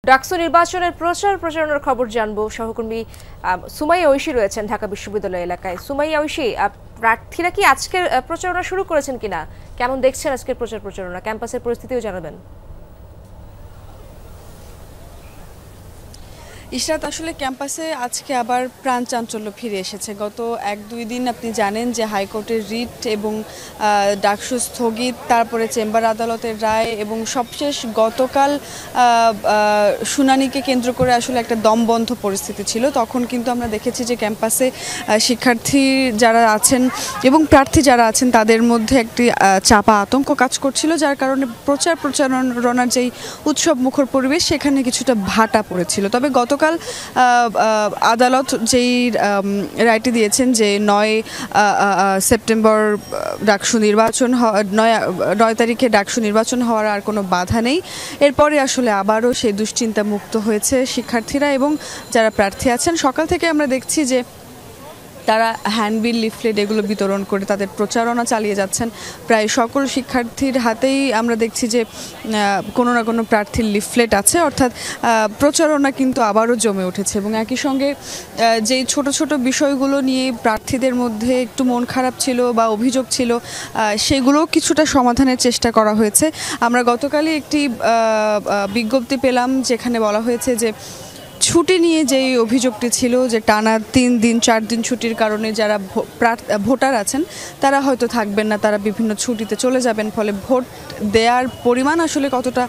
ডাকসু নির্বাচনের প্রচারণার খবর জানবো। সহকর্মী সুমাইয়া ঐশী রয়েছেন ঢাকা বিশ্ববিদ্যালয় এলাকায়। সুমাইয়া ঐশী, প্রার্থীরা কি আজকের প্রচারণা শুরু করেছেন কিনা, কেমন দেখছেন আজকের প্রচারণা, ক্যাম্পাসের পরিস্থিতিও জানাবেন। ইশরাত, আসলে ক্যাম্পাসে আজকে আবার প্রাণ চাঞ্চল্য ফিরে এসেছে। গত 1-2 দিন আপনি জানেন যে হাইকোর্টের রিট এবং ডাকসু স্থগিত, তারপরে চেম্বার আদালতের রায় এবং সবশেষ গতকাল শুনানিকে কেন্দ্র করে আসলে একটা দমবন্ধ পরিস্থিতি ছিল। তখন কিন্তু আমরা দেখেছি যে ক্যাম্পাসে শিক্ষার্থী যারা আছেন এবং প্রার্থী যারা আছেন তাদের মধ্যে একটি চাপা আতঙ্ক কাজ করছিল, যার কারণে প্রচারণার যেই উৎসব মুখর পরিবেশ সেখানে কিছুটা ভাটা পড়েছিল। তবে গতকাল আদালত যেই রায়টি দিয়েছেন যে 9 সেপ্টেম্বর ডাকসু নির্বাচন 9 তারিখে ডাকসু নির্বাচন হওয়ার আর কোনো বাধা নেই। এরপরে আসলে আবারও সেই দুশ্চিন্তা মুক্ত হয়েছে শিক্ষার্থীরা এবং যারা প্রার্থী আছেন। সকাল থেকে আমরা দেখছি যে তারা হ্যান্ডবিল, লিফলেট এগুলো বিতরণ করে তাদের প্রচারণা চালিয়ে যাচ্ছেন। প্রায় সকল শিক্ষার্থীর হাতেই আমরা দেখছি যে কোনো না কোনো প্রার্থীর লিফলেট আছে, অর্থাৎ প্রচারণা কিন্তু আবারও জমে উঠেছে। এবং একই সঙ্গে যেই ছোট ছোট বিষয়গুলো নিয়ে প্রার্থীদের মধ্যে একটু মন খারাপ ছিল বা অভিযোগ ছিল, সেগুলোও কিছুটা সমাধানের চেষ্টা করা হয়েছে। আমরা গতকালই একটি বিজ্ঞপ্তি পেলাম যেখানে বলা হয়েছে যে ছুটি নিয়ে যেই অভিযোগটি ছিল যে টানা 3 দিন 4 দিন ছুটির কারণে যারা ভোটার আছেন তারা হয়তো থাকবেন না, তারা বিভিন্ন ছুটিতে চলে যাবেন, ফলে ভোট দেওয়ার পরিমাণ আসলে কতটা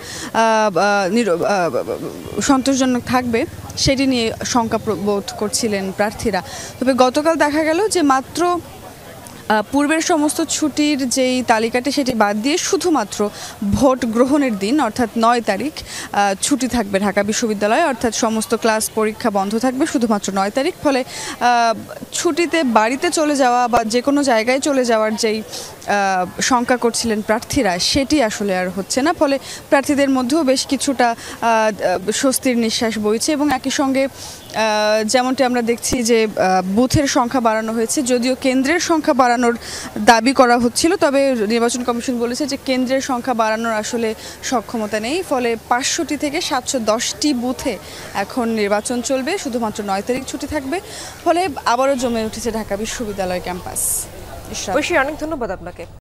সন্তোষজনক থাকবে সেটি নিয়ে শঙ্কা বোধ করছিলেন প্রার্থীরা। তবে গতকাল দেখা গেল যে মাত্র পূর্বের সমস্ত ছুটির যেই তালিকাটি সেটি বাদ দিয়ে শুধুমাত্র ভোট গ্রহণের দিন অর্থাৎ 9 তারিখ ছুটি থাকবে ঢাকা বিশ্ববিদ্যালয়ে, অর্থাৎ সমস্ত ক্লাস পরীক্ষা বন্ধ থাকবে শুধুমাত্র 9 তারিখ। ফলে ছুটিতে বাড়িতে চলে যাওয়া বা যে কোনো জায়গায় চলে যাওয়ার যেই শঙ্কা করছিলেন প্রার্থীরা সেটি আসলে আর হচ্ছে না। ফলে প্রার্থীদের মধ্যেও বেশ কিছুটা স্বস্তির নিঃশ্বাস বইছে। এবং একই সঙ্গে যেমনটি আমরা দেখছি যে বুথের সংখ্যা বাড়ানো হয়েছে, যদিও কেন্দ্রের সংখ্যা বাড়ানোর দাবি করা হচ্ছিল, তবে নির্বাচন কমিশন বলেছে যে কেন্দ্রের সংখ্যা বাড়ানোর আসলে সক্ষমতা নেই। ফলে 500টি থেকে 710টি বুথে এখন নির্বাচন চলবে, শুধুমাত্র 9 তারিখ ছুটি থাকবে। ফলে আবারও জমে উঠেছে ঢাকা বিশ্ববিদ্যালয় ক্যাম্পাস। ঐশী, অনেক ধন্যবাদ আপনাকে।